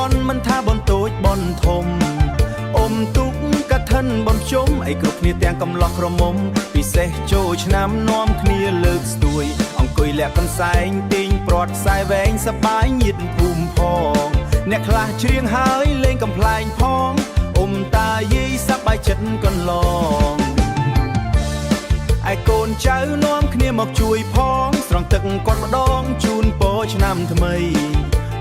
นมันท่าบนโต๊ะบนทมอมตุกกะทันบนชมไอ้กรุกเนี่ยเตียงกำลอกระมมพิเศษโจชน้ำน้อมគ្នាលើកស្ទួយអង្គុយលាក់កន្សែងទាញប្រត់ខ្សែវែងសបាយញៀតភូមិផងអ្នកខ្លះច្រៀងហើយលេងកំ ប្លែងផងអ៊ំតាយាយសប្បាយចិត្តកន្លងឯកូនចៅនាំគ្នាមកជួយផងស្រង់ទឹកគាត់ម្ដងជូនពរឆ្នាំថ្មី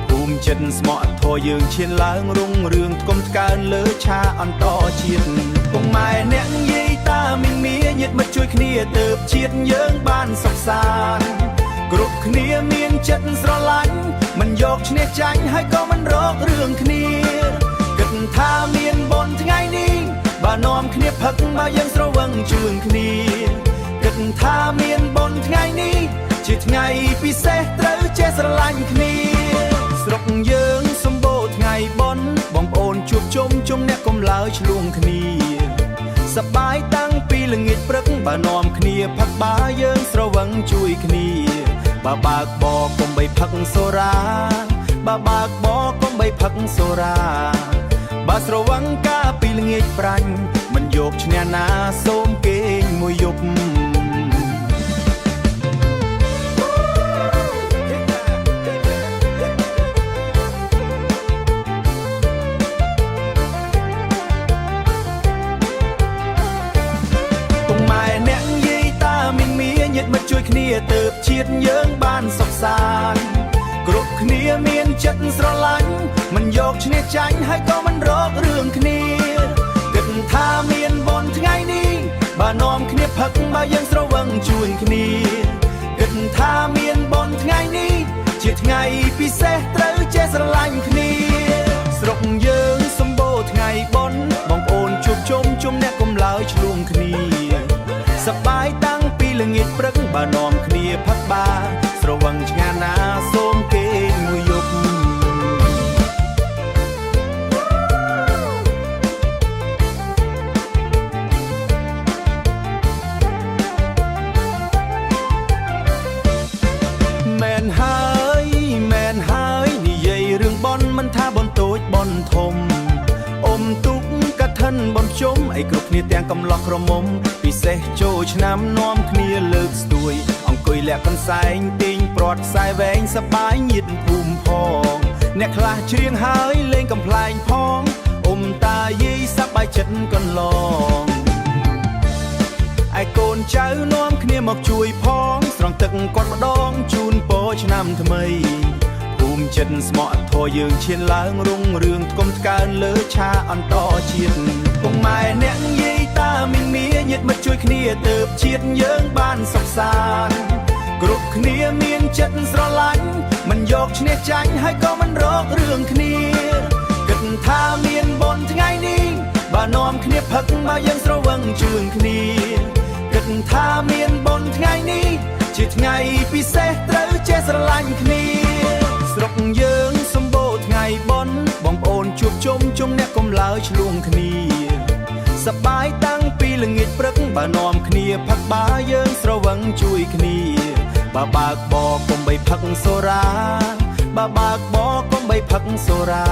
ភូមិចិត្តស្មោះធរយើងឈានឡើងរុងរឿងថ្កុំថ្កើនលើឆាអន្តរជាតិពុកម៉ែអ្នកយាយតាមីងមាញាតិមិត្តជួយគ្នាទៅជាតិយើងបានសុខសាន្តគ្រប់គ្នាមានចិត្តស្រឡាញ់មិនយកឈ្នះចាញ់ហើយក៏មិនរករឿងគ្នាគិតថាមានបុណ្យថ្ងៃនេះបើនាំគ្នាផឹកបើយើងស្រវឹងជឿនគ្នាគិតថាមានបុណ្យថ្ងៃនេះជាថ្ងៃពិសេសត្រូវចេះស្រឡាញ់គ្នាស្រុកយើងសម្បូរថ្ងៃបុណ្យបងប្អូនជួបជុំជុំអ្នកកុំឡើយឆ្លងគ្នាសប្បាយតាំងពីល្ងាចព្រឹកបើនាំគ្នាផឹកបាយើងស្រវឹងជួយគ្នាបើកបកុំបីផឹកសូរ៉ាបើកបកុំបីផឹកសូរ៉ាបើស្រវឹងកាពីល្ងាចប្រាញ់មិនយកឈ្នះណាសូមគេងមួយយប់ជួយគ្នាទៅជាតិយើងបានសុខសាន្តគ្រប់គ្នាមានចិត្តស្រឡាញ់មិនយកឈ្នះចាញ់ហើយក៏មិនរករឿងគ្នាគិតថាមានបុណ្យថ្ងៃនេះបើនាំគ្នាផឹកបើយើងស្រវឹងជួយគ្នាគិតថាមានបុណ្យថ្ងៃនេះជាថ្ងៃពិសេសត្រូវចេះស្រឡាញ់គ្នាស្រុកយើងសម្បូរថ្ងៃបុណ្យបងប្អូនជួបជុំជុំអ្នកកុំឡើយឆ្លងគ្នាសប្បាយតាំងពីល្ងាចព្រឹកបើនាំគ្នាផឹកបាស្រវឹងឆ្ងាណាសូមគេងមួយយប់មែនហើយនិយាយរឿងបនមិនថាបនតូចបនធំអ៊ំទុកកឋិនបនជុំអីគ្រប់គ្នាទាំងកំឡោះក្រមុំពិសេសចូលឆ្នាំនាំគ្នាលើកស្ទួយអង្គុយលាក់កន្សែងទាញប្រត់ខ្សែវែងសបាយញៀតភូមិផងអ្នកខ្លះច្រៀងហើយលេងកំ ប្លែងផងអ៊ំតាយាយសប្បាយចិត្តកន្លងឯកូនចៅនាំគ្នាមកជួយផងស្រង់ទឹកគាត់ម្ដងជូនពរឆ្នាំថ្មីភូមិចិត្តស្មោះធរយើងឈានឡើងរុងរឿងថ្កុំថ្កើនលើឆាអន្តរជាតិពុកម៉ែអ្នកយាយតាមីងមាញាតិមិត្តជួយគ្នាទៅជាតិយើងបានសុខសាន្តគ្រប់គ្នាមានចិត្តស្រឡាញ់មិនយកឈ្នះចាញ់ហើយក៏មិនរករឿងគ្នាគិតថាមានបុណ្យថ្ងៃនេះបើនាំគ្នាផឹកបើយើងស្រវឹងជឿនគ្នាគិតថាមានបុណ្យថ្ងៃនេះជាថ្ងៃពិសេសត្រូវចេះស្រឡាញ់គ្នាស្រុកយើងសម្បូរថ្ងៃបុណ្យបងប្អូនជួបជុំជុំអ្នកកុំឡើយឆ្លងគ្នាសប្បាយតាំងពីល្ងាចព្រឹកបើនាំគ្នាផឹកបាយើងស្រវឹងជួយគ្នាបើកបកុំបីផឹកសូរ៉ាបើកបកុំបីផឹកសូរ៉ា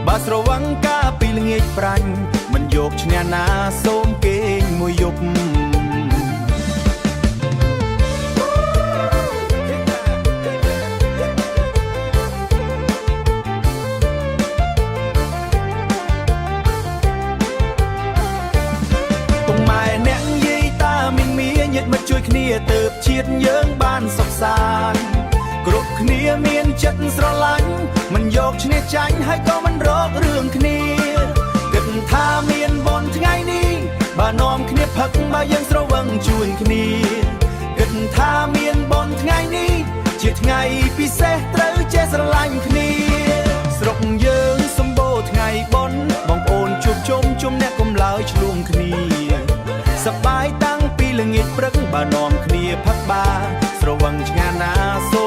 បើស្រវឹងកាពីល្ងាចប្រាញ់មិនយកឈ្នះណាសូមគេងមួយយប់មិត្តជួយគ្នាទៅជាតិយើងបានសុខសាន្តគ្រប់គ្នាមានចិត្តស្រឡាញ់មិនយកឈ្នះចាញ់ហើយក៏មិនរករឿងគ្នាគិតថាមានបុណ្យថ្ងៃនេះបើនាំគ្នាផឹកបើយើងស្រវឹងជួយគ្នាគិតថាមានបុណ្យថ្ងៃនេះជាថ្ងៃពិសេសត្រូវចេះស្រឡាញ់គ្នាស្រុកយើងសម្បូរថ្ងៃបុណ្យបងប្អូនជួបជុំជុំអ្នកកុំឡើយឆ្លងគ្នាសប្បាយតាំងពីល្ងាចព្រឹកបើនាំគ្នាផឹកបាស្រវឹងឆ្ងាណាសូ